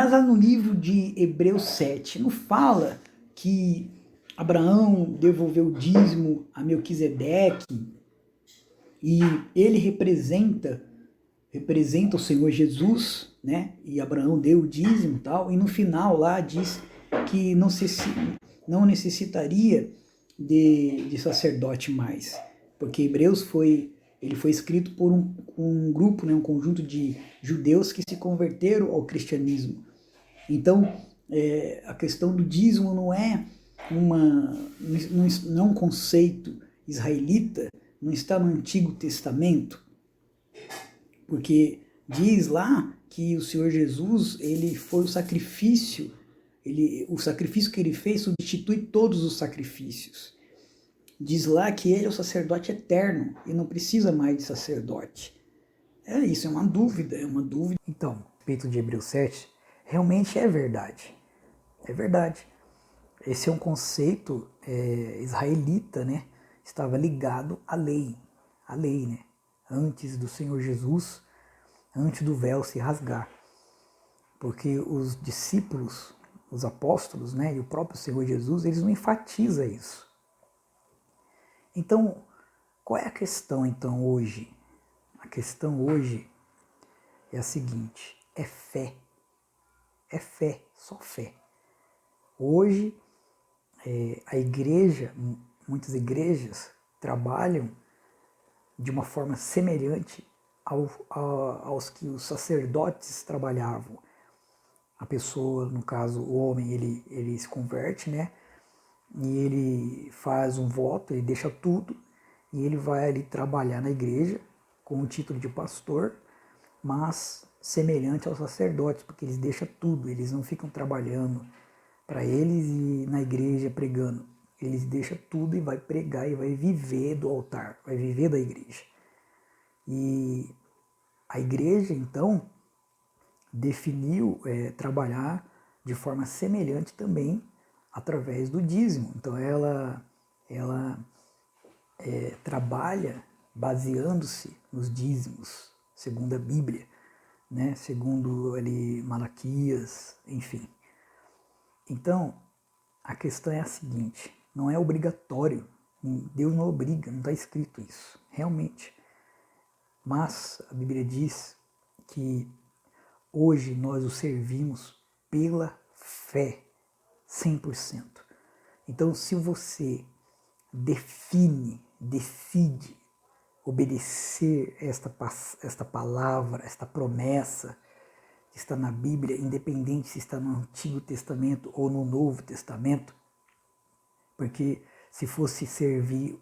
Mas lá no livro de Hebreus 7, não fala que Abraão devolveu o dízimo a Melquisedeque e ele representa o Senhor Jesus, né? E Abraão deu o dízimo e tal, e no final lá diz que não necessitaria de sacerdote mais, porque Hebreus foi escrito por um grupo, né, um conjunto de judeus que se converteram ao cristianismo. Então, a questão do dízimo não é não é um conceito israelita, não está no Antigo Testamento, porque diz lá que o Senhor Jesus, ele foi o sacrifício que ele fez substitui todos os sacrifícios. Diz lá que ele é o sacerdote eterno e não precisa mais de sacerdote. Isso é uma dúvida, Então, a respeito de Hebreus 7, realmente é verdade. É verdade. Esse é um conceito israelita, né? Estava ligado à lei, né? Antes do Senhor Jesus, antes do véu se rasgar. Porque os discípulos, os apóstolos, né, e o próprio Senhor Jesus, eles não enfatizam isso. Então, qual é a questão então hoje? A questão hoje é a seguinte: é fé. É fé, só fé. Hoje, a igreja, muitas igrejas trabalham de uma forma semelhante aos que os sacerdotes trabalhavam. A pessoa, no caso o homem, ele se converte, né? E ele faz um voto, ele deixa tudo e ele vai ali trabalhar na igreja com o título de pastor, mas semelhante aos sacerdotes, porque eles deixam tudo, eles não ficam trabalhando para eles e na igreja pregando. Eles deixam tudo e vai pregar e vai viver do altar, vai viver da igreja. E a igreja, então, definiu trabalhar de forma semelhante também através do dízimo. Então ela trabalha baseando-se nos dízimos, segundo a Bíblia, né? Segundo ali Malaquias, enfim. Então, a questão é a seguinte: não é obrigatório, Deus não obriga, não está escrito isso, realmente. Mas a Bíblia diz que hoje nós o servimos pela fé, 100%. Então, se você decide obedecer esta palavra, esta promessa que está na Bíblia, independente se está no Antigo Testamento ou no Novo Testamento, porque se fosse servir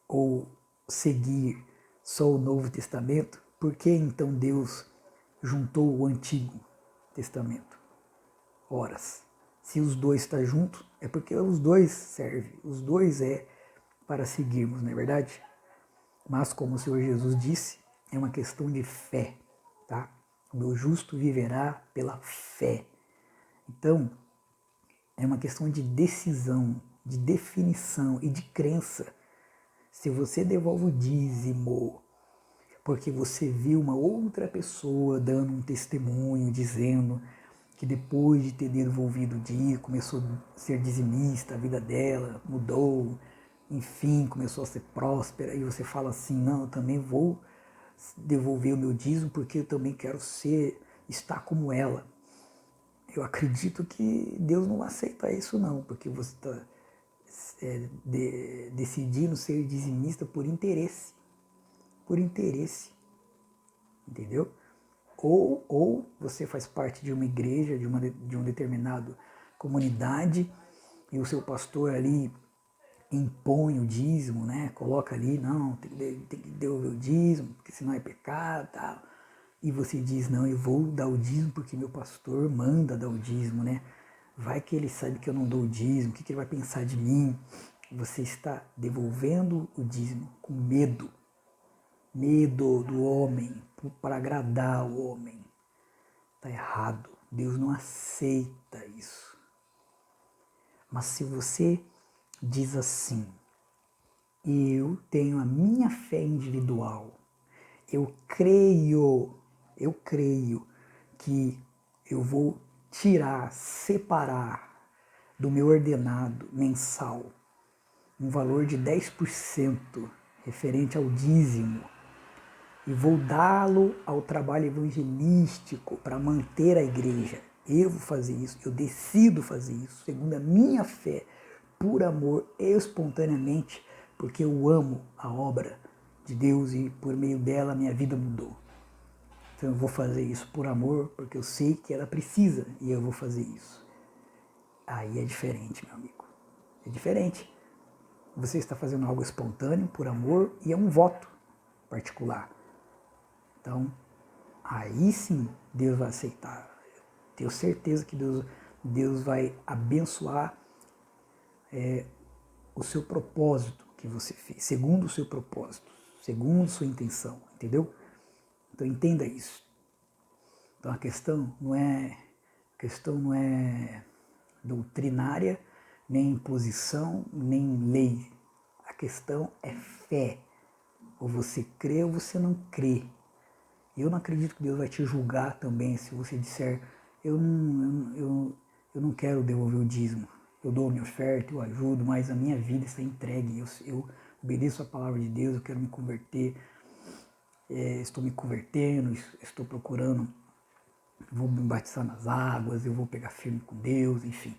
ou seguir só o Novo Testamento, por que então Deus juntou o Antigo Testamento? Horas. Se os dois estão juntos, é porque os dois servem, os dois é para seguirmos, não é verdade? Mas como o Senhor Jesus disse, é uma questão de fé, tá? O meu justo viverá pela fé. Então, é uma questão de decisão, de definição e de crença. Se você devolve o dízimo porque você viu uma outra pessoa dando um testemunho, dizendo que depois de ter devolvido o dízimo, começou a ser dizimista, a vida dela mudou, enfim, começou a ser próspera, e você fala assim: não, eu também vou devolver o meu dízimo porque eu também quero estar como ela. Eu acredito que Deus não aceita isso não, porque você está decidindo ser dizimista por interesse, entendeu? Ou você faz parte de uma igreja, de uma determinada comunidade, e o seu pastor ali impõe o dízimo, né? Coloca ali, não, tem que devolver o dízimo, porque senão é pecado, tal. E você diz: não, eu vou dar o dízimo porque meu pastor manda dar o dízimo, né? Vai que ele sabe que eu não dou o dízimo, o que ele vai pensar de mim? Você está devolvendo o dízimo com medo do homem, para agradar o homem. Está errado. Deus não aceita isso. Mas se você diz assim: eu tenho a minha fé individual, eu creio que eu vou tirar, separar do meu ordenado mensal um valor de 10% referente ao dízimo e vou dá-lo ao trabalho evangelístico para manter a igreja. Eu vou fazer isso, eu decido fazer isso, segundo a minha fé, por amor, espontaneamente, porque eu amo a obra de Deus e por meio dela minha vida mudou. Então eu vou fazer isso por amor, porque eu sei que ela precisa e eu vou fazer isso. Aí é diferente, meu amigo. É diferente. Você está fazendo algo espontâneo, por amor, e é um voto particular. Então, aí sim Deus vai aceitar. Eu tenho certeza que Deus vai abençoar o seu propósito que você fez, segundo o seu propósito, segundo sua intenção, entendeu? Então entenda isso. Então a questão não é doutrinária, nem imposição, nem lei. A questão é fé. Ou você crê ou você não crê. Eu não acredito que Deus vai te julgar também se você disser eu não quero devolver o dízimo. Eu dou a minha oferta, eu ajudo, mas a minha vida está entregue. Eu obedeço a palavra de Deus, eu quero me converter. Estou me convertendo, estou procurando, vou me batizar nas águas, eu vou pegar firme com Deus, enfim.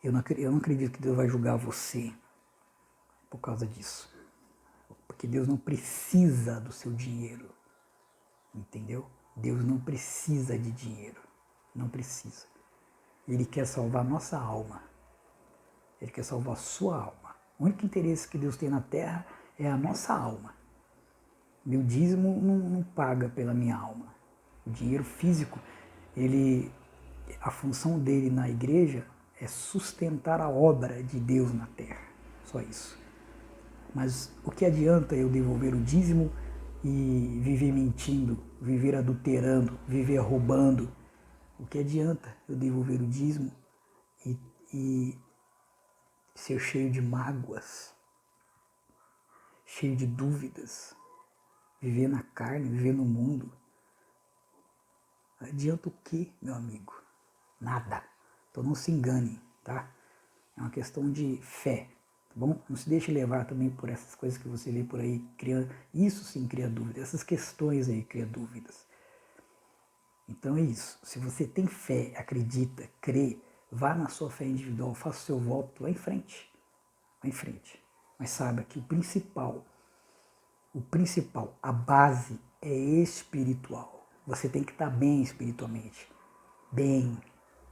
Eu não acredito que Deus vai julgar você por causa disso. Porque Deus não precisa do seu dinheiro. Entendeu? Deus não precisa de dinheiro. Não precisa. Ele quer salvar a nossa alma. Ele quer salvar a sua alma. O único interesse que Deus tem na terra é a nossa alma. Meu dízimo não paga pela minha alma. O dinheiro físico, a função dele na igreja é sustentar a obra de Deus na terra. Só isso. Mas o que adianta eu devolver o dízimo e viver mentindo, viver adulterando, viver roubando? O que adianta eu devolver o dízimo e ser cheio de mágoas, cheio de dúvidas, viver na carne, viver no mundo? Adianta o quê, meu amigo? Nada. Então não se engane, tá? É uma questão de fé. Tá bom? Não se deixe levar também por essas coisas que você vê por aí, isso sim cria dúvidas, essas questões aí criam dúvidas. Então é isso, se você tem fé, acredita, crê, vá na sua fé individual, faça o seu voto, vá em frente, mas saiba que o principal, a base é espiritual, você tem que estar bem espiritualmente, bem,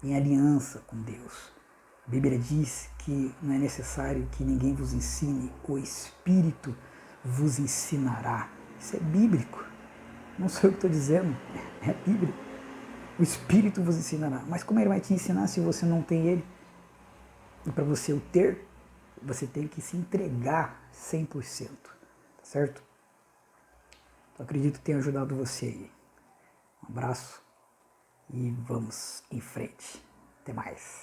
em aliança com Deus. A Bíblia diz que não é necessário que ninguém vos ensine, o Espírito vos ensinará. Isso é bíblico. Não sou eu que estou dizendo, é a Bíblia. O Espírito vos ensinará. Mas como ele vai te ensinar se você não tem ele? E para você o ter, você tem que se entregar 100%. Tá certo? Então acredito que tenha ajudado você aí. Um abraço e vamos em frente. Até mais.